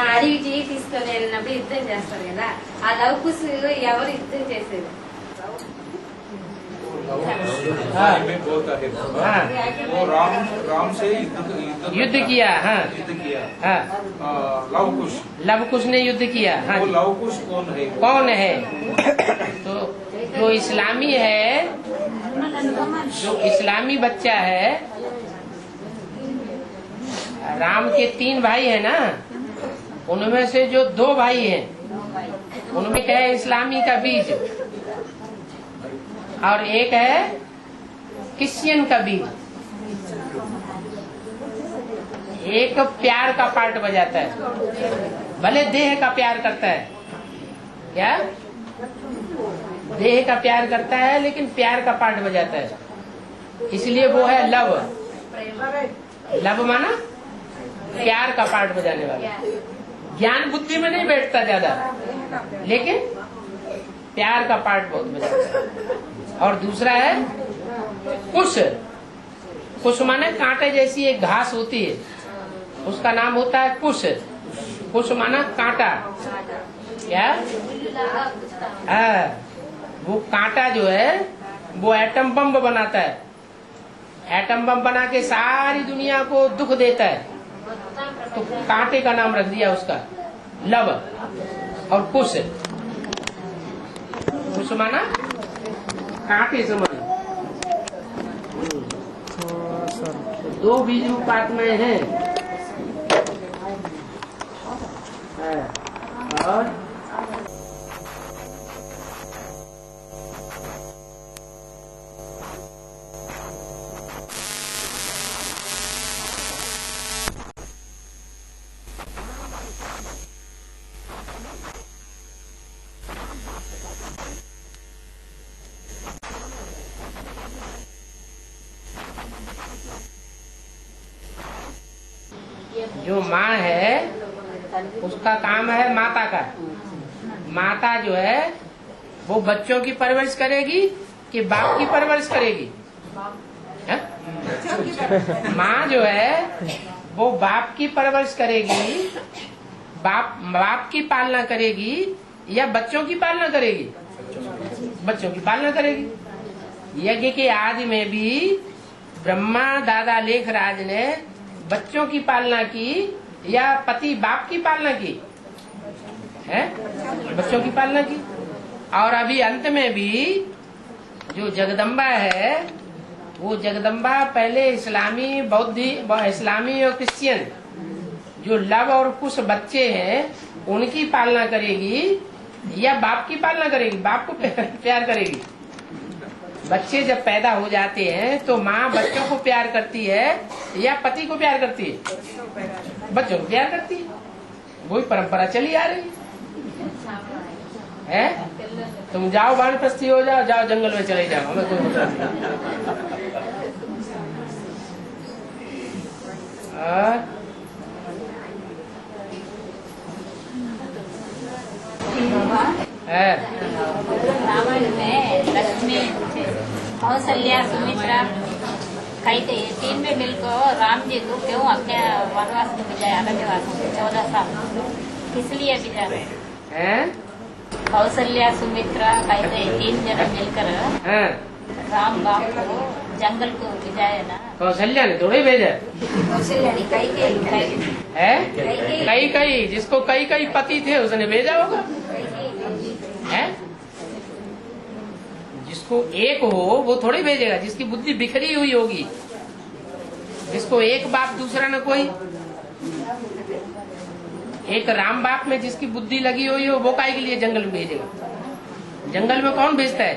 అడవికి తీసుకొని వెళ్ళినప్పుడు యుద్ధం చేస్తారు కదా, ఆ లవకుశు ఎవరు యుద్ధం చేసేది? में बोलता है बाबा, वो राम से युद्ध किया। हाँ युद्ध किया। हाँ, लवकुश, लवकुश ने युद्ध किया। हाँ वो जी। लवकुश कौन है? कौन है? तो जो इस्लामी है, जो इस्लामी बच्चा है, राम के 3 भाई है ना, उनमें से जो 2 भाई हैं उनमें क्या है? इस्लामी का बीज, और एक है क्रिश्चियन का बीज। एक प्यार का पार्ट बजाता है, भले देह का प्यार करता है, क्या देह का प्यार करता है लेकिन प्यार का पार्ट बजाता है, इसलिए वो है लव। लव माना प्यार का पार्ट बजाने वाला। ज्ञान बुद्धि में नहीं बैठता ज्यादा, लेकिन प्यार का पार्ट बहुत बजाता है। और दूसरा है कुश। कुश माने कांटे जैसी एक घास होती है, उसका नाम होता है कुश। कुश माना कांटा, क्या वो कांटा जो है वो एटम बम बनाता है। एटम बम बना के सारी दुनिया को दुख देता है, तो कांटे का नाम रख दिया उसका लव। और कुश, कुश माना कांटे समझ। दो बीज रूपात में है। और जो माँ है उसका काम है माता का। माता जो है वो बच्चों की परवरिश करेगी कि बाप की परवरिश करेगी? माँ जो है वो बाप की परवरिश करेगी, बाप की पालना करेगी या बच्चों की पालना करेगी? बच्चों की पालना करेगी। यज्ञ के आदि में भी ब्रह्मा दादा लेखराज ने बच्चों की पालना की या पति बाप की पालना की है? बच्चों की पालना की। और अभी अंत में भी जो जगदम्बा है वो जगदम्बा पहले इस्लामी इस्लामी और क्रिश्चियन जो लव और कुश बच्चे हैं उनकी पालना करेगी या बाप की पालना करेगी? बाप को प्यार करेगी। बच्चे जब पैदा हो जाते हैं तो माँ बच्चों को प्यार करती है या पति को प्यार करती है? बच्चों को प्यार करती है। वही परंपरा चली आ रही है। तुम जाओ वानप्रस्थी हो जाओ, जाओ जंगल में चले जाओ, हमें कोई मतलब नहीं। रामायण में लक्ष्मी कौशल्या सुमित्रा कहते हैं तीन में मिलकर राम जी को क्यों अपने वनवास में भिजाया, अरण्यवास में 14 साल किस लिए भिजा रहे हैं? कौशल्या सुमित्रा कहते हैं तीन जने मिलकर राम बाप को जंगल को भिजाया ना। कौशल्या ने थोड़ी भेजा कौशल्या ने कई जिसको कई पति थे उसने भेजा होगा है। जिसको एक हो वो थोड़ी भेजेगा, जिसकी बुद्धि बिखरी हुई होगी, जिसको एक बाप दूसरा न कोई। एक राम बाप में जिसकी बुद्धि लगी हुई हो वो काहे के लिए जंगल में भेजेगा? जंगल में कौन भेजता है?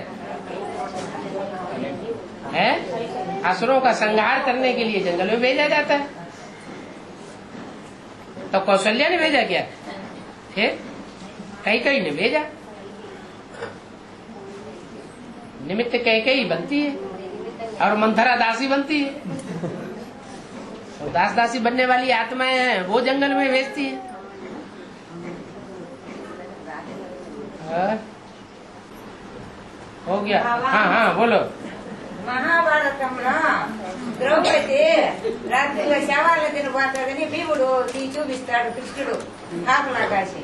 असुरों का संहार करने के लिए जंगल में भेजा जाता है। तो कौशल्या ने भेजा क्या? फिर कई ने भेजा। निमित्त कई बनती है और मंथरा दासी बनती है। तो दासी बनने वाली आत्माएं हैं वो जंगल में भेजती है। हो गया? हाँ बोलो। మహాభారతంలో ద్రౌపది రాత్రిలో శవాల తినబోతుందని భీముడు చూపిస్తాడు కృష్ణుడు కాపలా కాసి.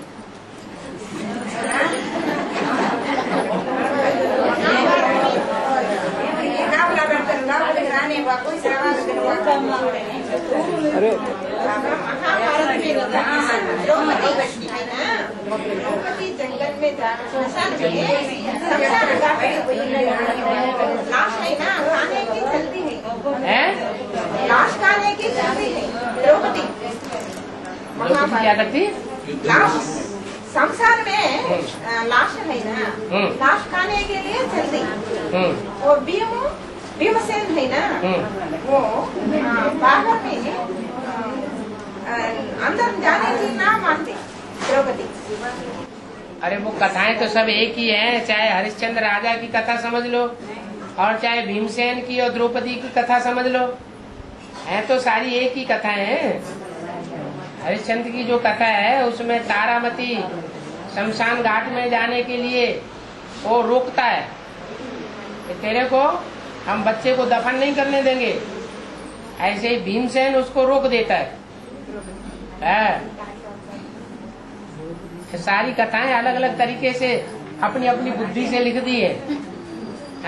కాపలా పెడతారు, లోపలికి రానే బాకు శవాలు తినబోతాడు. द्रौपदी जंगल में श्मशान में लाश है ना, खाने की जल्दी है, लाश खाने की जल्दी है। द्रौपदी क्या करती? लाश संसार में लाश है ना, लाश खाने के लिए जल्दी। वो भीमसेन है ना, वो बाहर में अंदर जाने की ना मानते द्रौपदी। अरे वो कथाएं तो सब एक ही हैं, चाहे हरिश्चंद्र राजा की कथा समझ लो और चाहे भीमसेन की और द्रौपदी की कथा समझ लो, है तो सारी एक ही कथाएं हैं। हरिश्चंद्र की जो कथा है उसमें तारामती शमशान घाट में जाने के लिए वो रोकता है कि तेरे को हम बच्चे को दफन नहीं करने देंगे, ऐसे ही भीमसेन उसको रोक देता है। सारी कथाएं अलग अलग तरीके से अपनी अपनी बुद्धि से लिख दी है।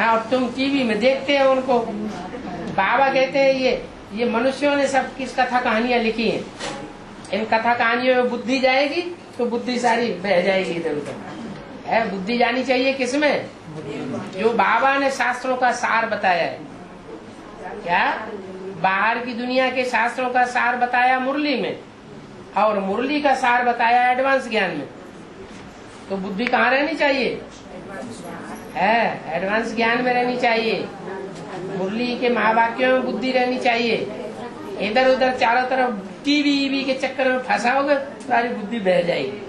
और तुम टीवी में देखते हो उनको। बाबा कहते हैं ये मनुष्यों ने सब किस कथा कहानियां लिखी हैं, इन कथा कहानियों में बुद्धि जाएगी तो बुद्धि सारी बह जाएगी इधर उधर। है बुद्धि जानी चाहिए किसमें? जो बाबा ने शास्त्रों का सार बताया है। क्या बाहर की दुनिया के शास्त्रों का सार बताया मुरली में और मुरली का सार बताया एडवांस ज्ञान में, तो बुद्धि कहाँ रहनी चाहिए? है एडवांस ज्ञान में रहनी चाहिए। मुरली के महावाक्यों में बुद्धि रहनी चाहिए। इधर उधर चारों तरफ टीवी के चक्कर में फंसा होगा, सारी बुद्धि बह जाएगी।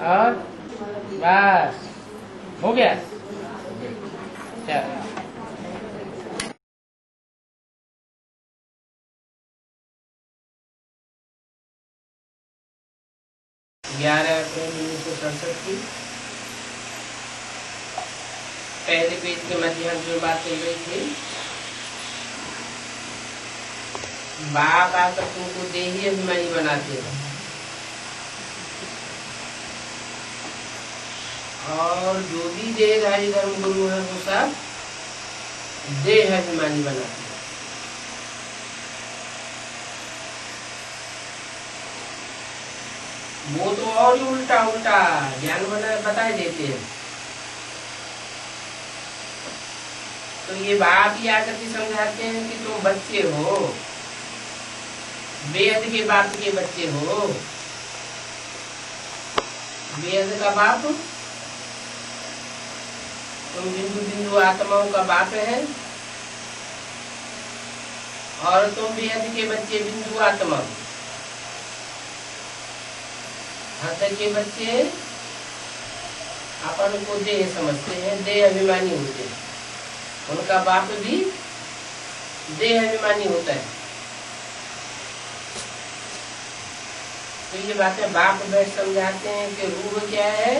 और बस हो गया। चलो 11 अप्रैल 1967 की पहले पेज के मध्यान्ह जो बात चल रही थी, बाप आकर तुमको देही अभिमानी बनाते हैं और जो भी देहधारी धर्म गुरु है वो सब देह अभिमानी बनाते हैं। वो तो और ही उल्टा ज्ञान बताए देते हैं। तो ये बाप ही आकर के समझाते हैं कि तुम बच्चे हो, वेद के बाप के बच्चे हो। वेद का बाप तुम बिंदु बिंदु आत्माओं का बाप है और तुम वेद के बच्चे बिंदु आत्मा। हद के बच्चे अपन को देह समझते हैं, देह अभिमानी होते हैं। उनका बाप भी देह अभिमानी होता है। तो ये बातें बाप बैठ समझाते हैं कि रूह क्या है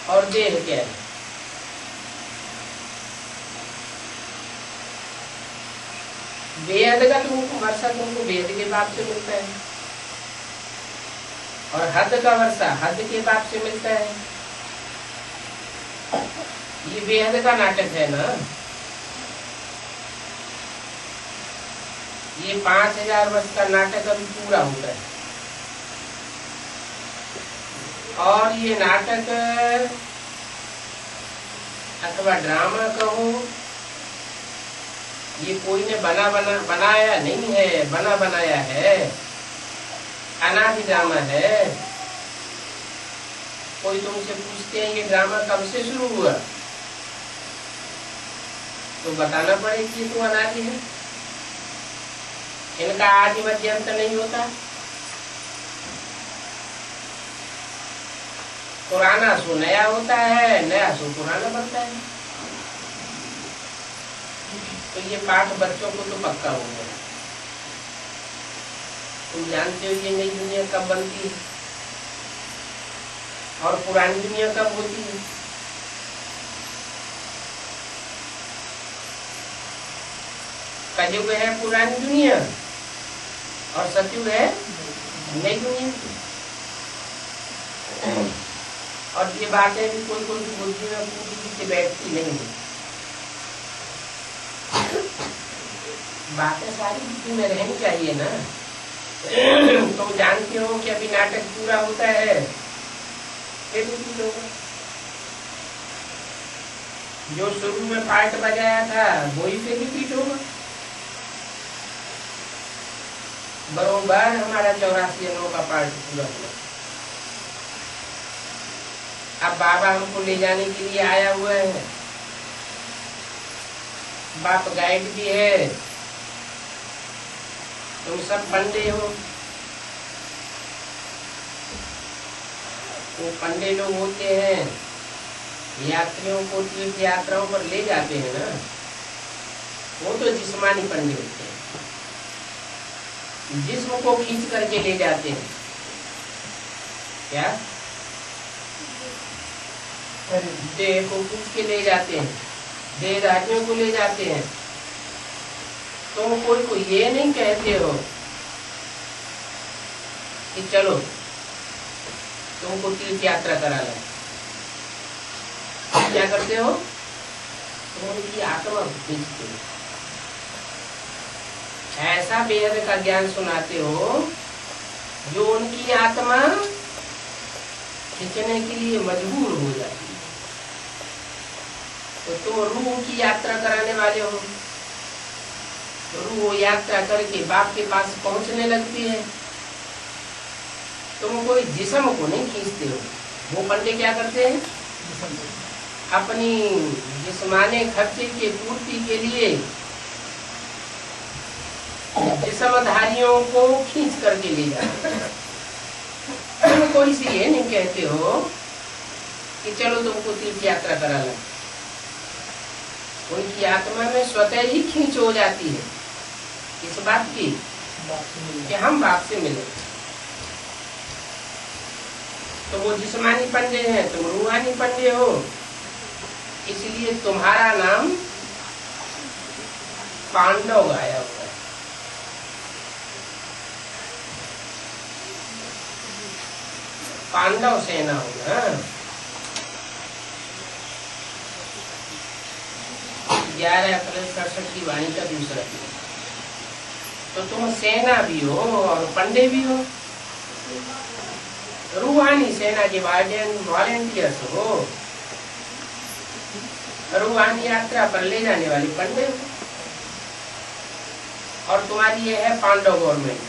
और देह क्या है। वेद का तुमको वर्षा तुमको वेद के बाप से मिलता है और हद का वर्षा हद के बाप से मिलता है। ये बेहद का नाटक है ना। ये 5000 वर्ष का नाटक अभी पूरा होता है और ये नाटक अथवा ड्रामा कहो, ये कोई ने बनाया नहीं है, बनाया है। अनादि ड्रामा है। कोई तुमसे पूछते हैं ये ड्रामा कब से शुरू हुआ, तो बताना पड़ेगा कि तो अनादि है। इनका आदि मध्य अंत नहीं होता। पुराना सो नया होता है, नया सो पुराना बनता है। तो ये पाठ बच्चों को तो पक्का हो गया। तुम जानते हो ये नई दुनिया कब बनती है और पुरानी दुनिया कब होती है। कलयुग है पुरानी दुनिया और सतयुग है नई दुनिया। और ये बातें भी कोई बुद्धि में पूरी से बैठती नहीं है। बातें सारी बुद्धि में रहनी चाहिए ना। तो जानते हो कि अभी नाटक पूरा होता है, फिर रिपीट होगा। जो शुरू में पार्ट बजाया था वही फिर रिपीट होगा। बरोबर हमारा 84 अंगों का पार्ट पूरा हुआ। अब बाबा हमको ले जाने के लिए आया हुआ है। बाप गाइड भी है तुम सब पंडे हो। वो पंडे लोग होते हैं, यात्रियों को तीर्थ यात्राओं पर ले जाते हैं ना, वो तो जिस्मानी पंडे होते हैं, जिस्म को खींच करके ले जाते हैं। क्या? देह को खींच के ले जाते हैं, देहधारियों को ले जाते हैं। तुम कोई को ये नहीं कहते हो कि चलो तुमको तीर्थ यात्रा करा ले। क्या करते हो? तुम उनकी आत्मा खींचते हो, ऐसा वेद का ज्ञान सुनाते हो जो उनकी आत्मा खींचने के लिए मजबूर हो जाती है। तो तुम रूह की यात्रा कराने वाले हो, रूह यात्रा करके बाप के पास पहुंचने लगती है। तुम कोई जिस्म को नहीं खींचते हो। वो पंडे क्या करते हैं? अपनी जिस्माने खर्चे की पूर्ति के लिए जिस्मधारियों को खींच करके ले जाते हैं। तुम कोई सी ये नहीं कहते हो कि चलो तुमको तीर्थ यात्रा करा ला। उनकी आत्मा में स्वतः ही खींच हो जाती है इस बात की कि हम बाप से मिले। तो वो जिस्मानी पंडे हैं, तुम रूहानी पंडे हो, इसलिए तुम्हारा नाम पांडव गाया हुआ है। पांडव सेना हो ना। 11 अप्रैल 67 की वाणी का दूसरा दिन। तो तुम सेना भी हो और पंडे भी हो, रूहानी सेना के वॉलेंटियर्स हो, रूहानी यात्रा पर ले जाने वाले पंडे हो। और तुम्हारी ये है पांडव गवर्नमेंट,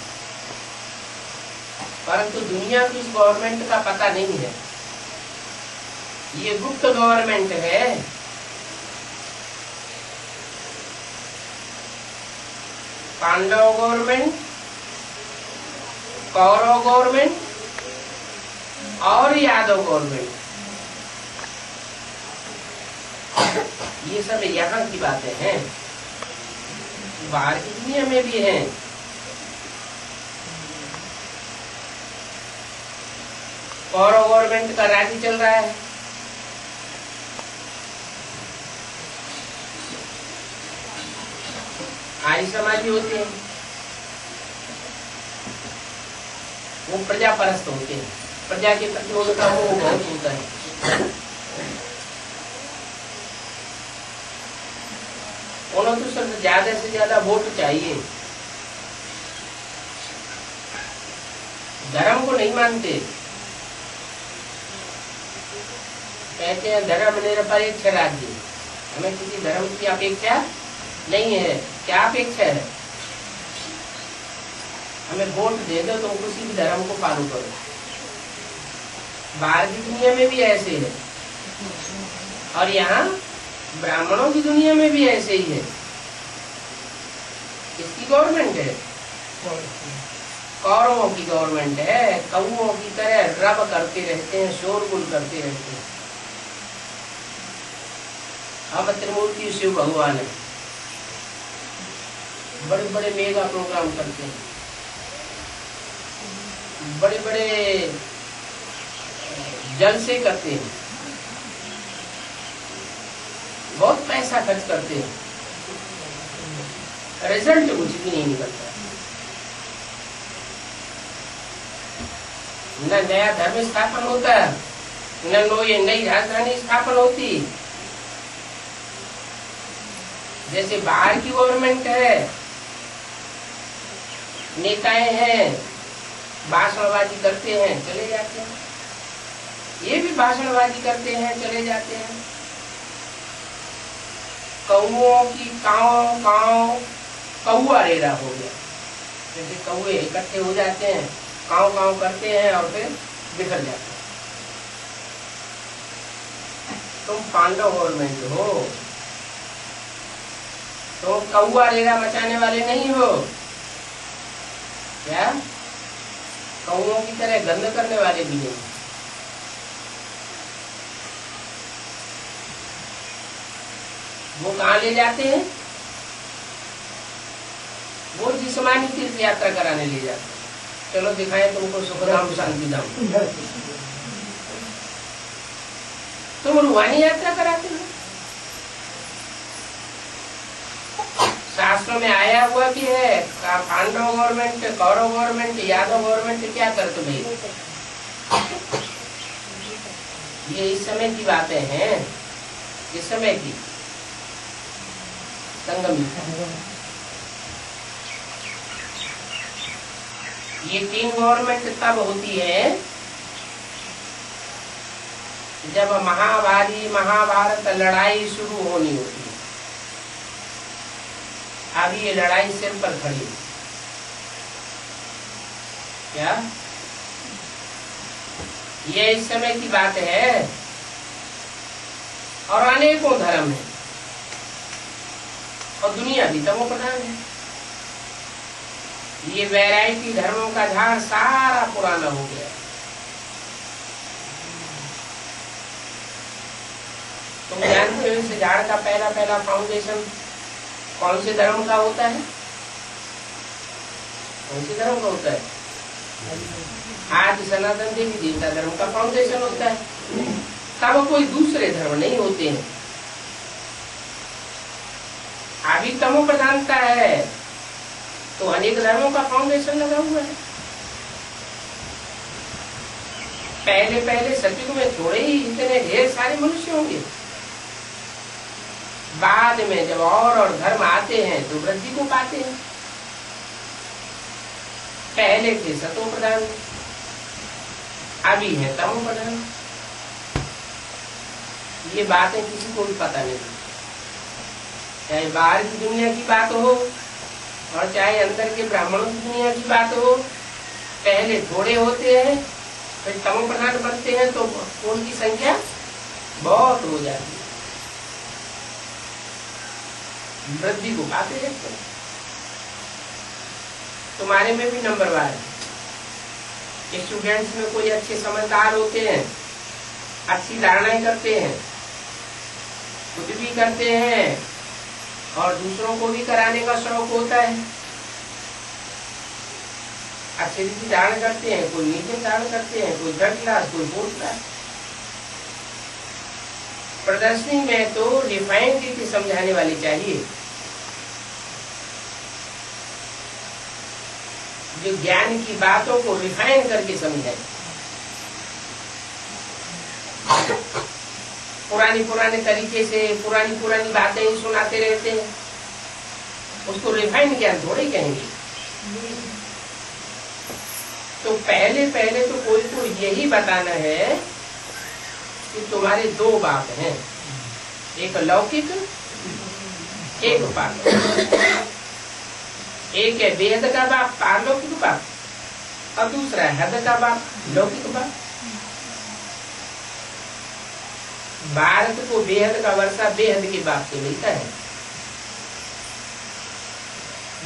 परंतु दुनिया की इस गवर्नमेंट का पता नहीं है। ये गुप्त गवर्नमेंट है। पांडव गवर्नमेंट, कौरव गवर्नमेंट और यादव गवर्नमेंट, ये सब यहाँ की बातें हैं। बाहर की दुनिया में भी हैं। कौरव गवर्नमेंट का राज्य चल रहा है। आर्य समाजी होते हैं, वो प्रजा परस्त होते हैं, प्रजा के प्रति उनका मोह बहुत होता है। उन्हें तो सिर्फ ज्यादा से ज्यादा वोट चाहिए, धर्म को नहीं मानते। कहते हैं धर्म निरपेक्ष राज्य, हमें किसी धर्म की अपेक्षा नहीं है। क्या अपेक्षा है? हमें वोट दे दो, तुम किसी भी धर्म को फॉलो करो। बाहर की दुनिया में भी ऐसे है और यहाँ ब्राह्मणों की दुनिया में भी ऐसे ही है। किसकी गवर्नमेंट है? कौरवों की गवर्नमेंट है। कौओं की तरह रब करते रहते हैं, शोरगुल करते रहते हैं। हम त्रिमूर्ति शिव भगवान है, बड़े बड़े मेगा प्रोग्राम करते हैं, बड़े बड़े जलसे करते हैं, बहुत पैसा खर्च करते हैं, रिजल्ट कुछ भी नहीं निकलता। न नया धर्म स्थापन होता, न नई राजधानी स्थापन होती। जैसे बाहर की गवर्नमेंट है, नेताएं हैं, भाषणबाजी करते हैं, चले जाते हैं। ये भी भाषणबाजी करते हैं, चले जाते हैं। कौओं की काव काव कौआ रेरा हो गया। जैसे कौए इकट्ठे हो जाते हैं, काव काव करते हैं और फिर बिखर जाते हैं। तुम पांडव गवर्नमेंट हो, तुम कौआ रेरा मचाने वाले नहीं हो। क्या कौओं की तरह गंद करने वाले भी नहीं। वो कहाँ ले जाते हैं? वो जिस्मानी तीर्थ यात्रा कराने ले जाते हैं। चलो दिखाएं तुमको सुखधाम शांति धाम। तुम रूहानी यात्रा कराते हो। शास्त्रों में आया हुआ भी है, Pandav government, Kaurav government, Yadav government क्या करते भाई? ये इस समय की बातें हैं, इस समय की संगम। ये 3 गवर्नमेंट तब होती है जब महाभारत लड़ाई शुरू होनी होती है। अभी ये लड़ाई सिर पर खड़ी है। क्या ये इस समय की बात है? और अनेकों धर्म है और दुनिया भी तमो प्रधान है। ये वैरायटी धर्मों का झाड़ सारा पुराना हो गया। तुम जानते हो इस झाड़ का पहला फाउंडेशन कौन से धर्म का होता है? कौन से धर्म का होता है? आज सनातन देवी देवता धर्म का फाउंडेशन होता है। तब कोई दूसरे धर्म नहीं होते हैं। अभी तमो प्रधानता है तो अनेक धर्मों का फाउंडेशन लगा हुआ है। पहले सतयुग में थोड़े ही इतने ढेर सारे मनुष्य होंगे। बाद में जब और धर्म आते हैं तो वृद्धि को पाते हैं। पहले थे सतो प्रधान, अभी है तमो प्रधान। ये बातें किसी को भी पता नहीं, चाहे बाहर की दुनिया की बात हो और चाहे अंदर के ब्राह्मणों की दुनिया की बात हो। पहले थोड़े होते हैं, फिर तमो प्रधान बनते हैं तो उनकी संख्या बहुत हो जाती है, वृद्धि को पाते रहते हैं। तुम्हारे में भी नंबरवार है। स्टूडेंट्स में कोई अच्छे समझदार होते हैं, अच्छी धारणाएं करते हैं, खुद भी करते हैं और दूसरों को भी कराने का शौक होता है। अच्छे रीति धारण करते हैं, कोई नीचे धारण करते हैं, कोई 3rd क्लास, कोई 4th क्लास। प्रदर्शनी में तो रिफाइंड रीति समझाने वाले चाहिए, जो ज्ञान की बातों को रिफाइन करके समझाए। पुराने तरीके से पुरानी बातें ही सुनाते रहते हैं, उसको रिफाइंड ज्ञान थोड़े कहेंगे। तो पहले तो कोई को यही बताना है कि तुम्हारे 2 बाप हैं, एक लौकिक, एक पारलौकिक। एक है वेद का बाप पारलौकिक बाप, और दूसरा है हद का बाप लौकिक बाप। भारत को बेहद का वर्षा बेहद के बाप से मिलता है।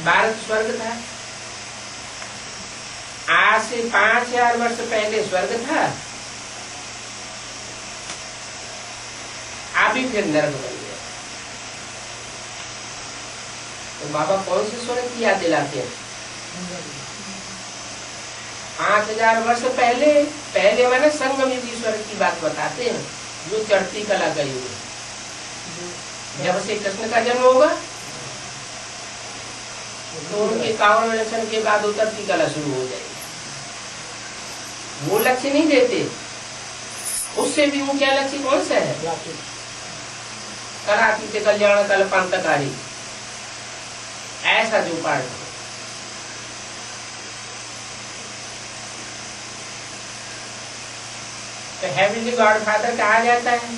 भारत स्वर्ग था, आज से 5000 वर्ष पहले स्वर्ग था, अभी फिर नर्क बन गया। तो बाबा कौन से स्वर्ग की याद दिलाते हैं? 5000 वर्ष पहले मैंने संगम युगी स्वर्ग की बात बताते हैं, जो चढ़ती कला का युग है। जब से कृष्ण का जन्म होगा तो उनके कावड़ लक्षण के बाद उतरती कला शुरू हो जाएगी। वो लक्ष्य नहीं देते, उससे भी वो क्या लक्ष्य कौन सा है? कराती से कल्याण कल्पांतकारी, ऐसा जो पाठ है। तो हेवनली गॉड फादर कहा जाता है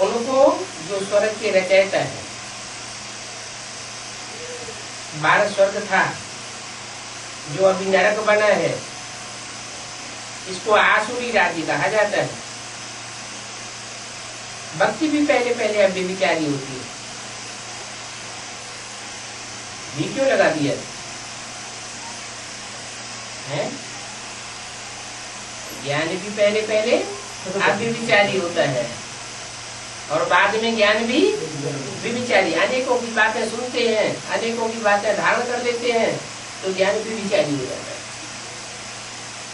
उनको जो स्वर्ग के रचयिता है। 12 स्वर्ग था जो अभी नरक बना है, इसको आसुरी राज्य कहा जाता है। भक्ति भी पहले अब विचारी होती है। भी क्यों लगा दिया? है? ज्ञान भी पहले पहले अव्यभिचारी होता है और बाद में ज्ञान भी विचारी। अनेकों की बातें सुनते हैं, अनेकों की बातें धारण कर लेते हैं तो ज्ञान भी विचारी हो जाता है।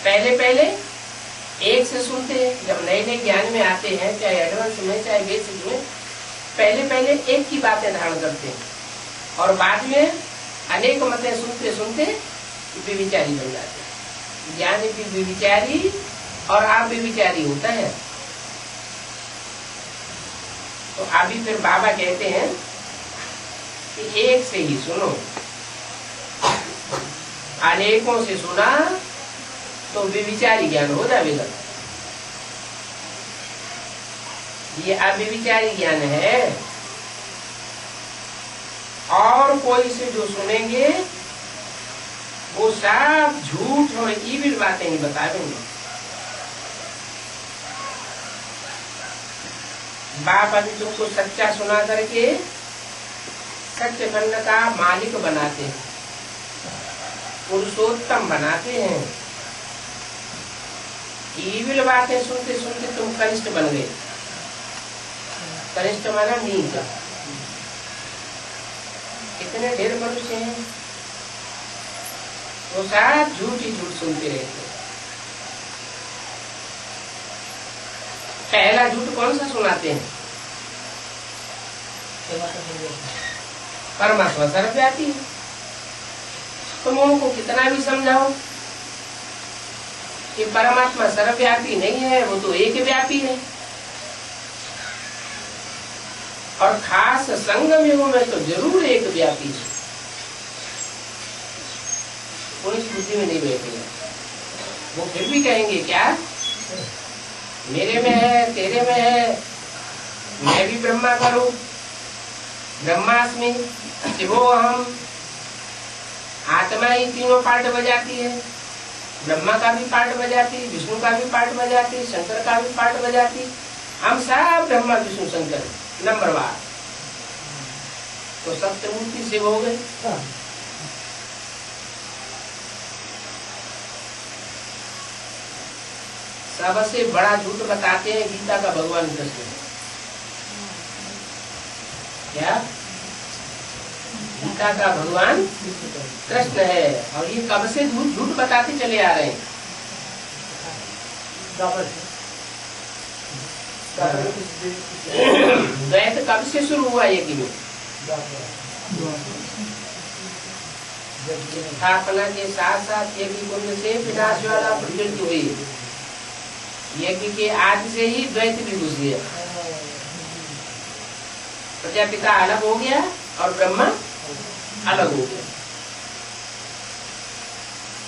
पहले पहले एक से सुनते हैं, जब नए नए ज्ञान में आते हैं, चाहे एडवांस में चाहे बेसिक में, पहले पहले एक की बातें धारण करते हैं और बाद में अनेक मतें सुनते सुनते विचारी बन जाते हैं। ज्ञान भी विचारी और आप विचारी होता है। तो अभी फिर बाबा कहते हैं कि एक से ही सुनो, अनेकों से सुना तो विचारी ज्ञान हो जाएगा। ये अविचारी ज्ञान है और कोई से जो सुनेंगे वो सब झूठ और ईविल बातें ही बताएंगे। बाप अभी तुमको सच्चा सुना करके सत्य खंड का मालिक बनाते हैं, पुरुषोत्तम बनाते हैं। ईविल बातें सुनते सुनते तुम कनिष्ठ बन गए। कनिष्ठ माना नीच। कितने ढेर मनुष्य हैं वो सब झूठ ही झूठ सुनते रहते। पहला झूठ कौन सा सुनाते हैं? परमात्मा सर्वव्यापी है। तुम उनको कितना भी समझाओ कि परमात्मा सर्वव्यापी नहीं है, वो तो एक व्यापी है। और खास संगम युग में तो जरूर एक व्यापी है। कोई बुद्धि में नहीं बैठेगा। वो फिर भी कहेंगे क्या मेरे में है, तेरे में है, मैं भी ब्रह्मा करूं, ब्रह्मास्मि शिवो अहम। आत्मा ही तीनों पार्ट बजाती है। ब्रह्मा का भी पार्ट बजाती, विष्णु का भी पार्ट बजाती, शंकर का भी पार्ट बजाती। हम सब ब्रह्मा विष्णु शंकर नंबरवार। तो सप्तमूर्ति शिव हो गए। सबसे बड़ा झूठ बताते हैं गीता का भगवान कृष्ण। क्या? गीता का भगवान कृष्ण है। और ये कब से झूठ बताते चले आ रहे हैं? द्वैत कब से शुरू हुआ यज्ञ में? स्थापना के साथ साथ यज्ञ कुंड से विनाश वाला प्रवृत्ति हुई। यज्ञ के आज से ही द्वैत भी घुस गया। प्रजापिता अलग हो गया और ब्रह्मा अलग हो गया।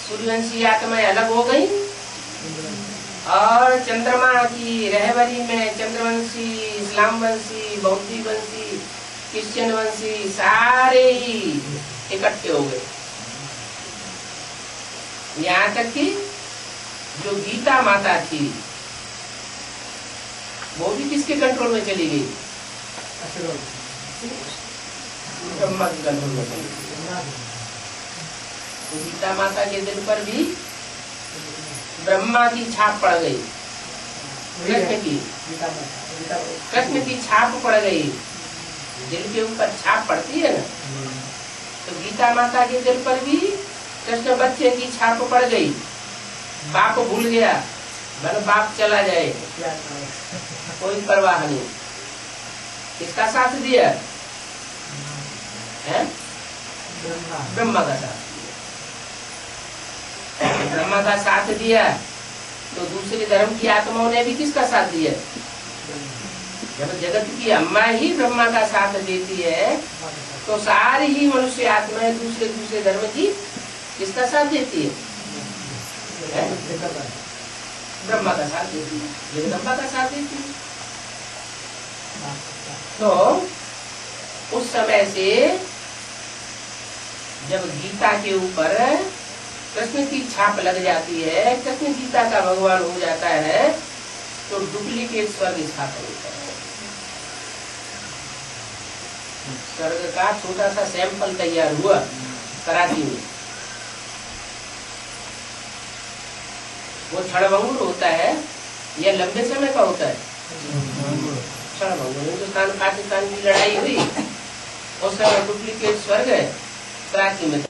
सूर्यवंशी आत्माएं अलग हो गई और चंद्रमा की रहबरी में चंद्रवंशी, इस्लाम वंशी, बौद्धिक वंशी, क्रिश्चियन वंशी सारे ही इकट्ठे हो गए। यहाँ तक कि जो गीता माता थी वो भी किसके कंट्रोल में चली गई? ब्रह्मा के कंट्रोल में चली गई। तो गीता माता के दिल पर भी ब्रह्मा की छाप पड़ गई। कृष्ण की छाप पड़ गई। दिल के ऊपर छाप पड़ती है ना, तो गीता माता के दिल पर भी कृष्ण बच्चे की छाप पड़ गई। बाप भूल गया, भले बाप चला जाए कोई परवाह नहीं। किसका साथ दिया है? ब्रह्मा का साथ। ब्रह्मा का साथ दिया तो दूसरे धर्म की आत्माओं ने भी किसका साथ दिया? जब जगत की अम्मा ही ब्रह्मा का साथ देती है तो सारी ही मनुष्य आत्माएं दूसरे दूसरे धर्म की किसका साथ देती है? ब्रह्मा का साथ देती है, जगदम्बा का साथ देती है। तो उस समय से जब गीता के ऊपर कृष्ण की छाप लग जाती है, कृष्ण गीता का भगवान हो जाता है, तो डुप्लीकेट स्वर्ग स्थापन होता है। स्वर्ग का छोटा सा सैंपल तैयार हुआ कराची में। वो क्षणभंगुर होता है या लंबे समय का होता है? क्षणभंगुर। हिंदुस्तान पाकिस्तान की लड़ाई हुई, उस समय डुप्लीकेट स्वर्ग है, कराची में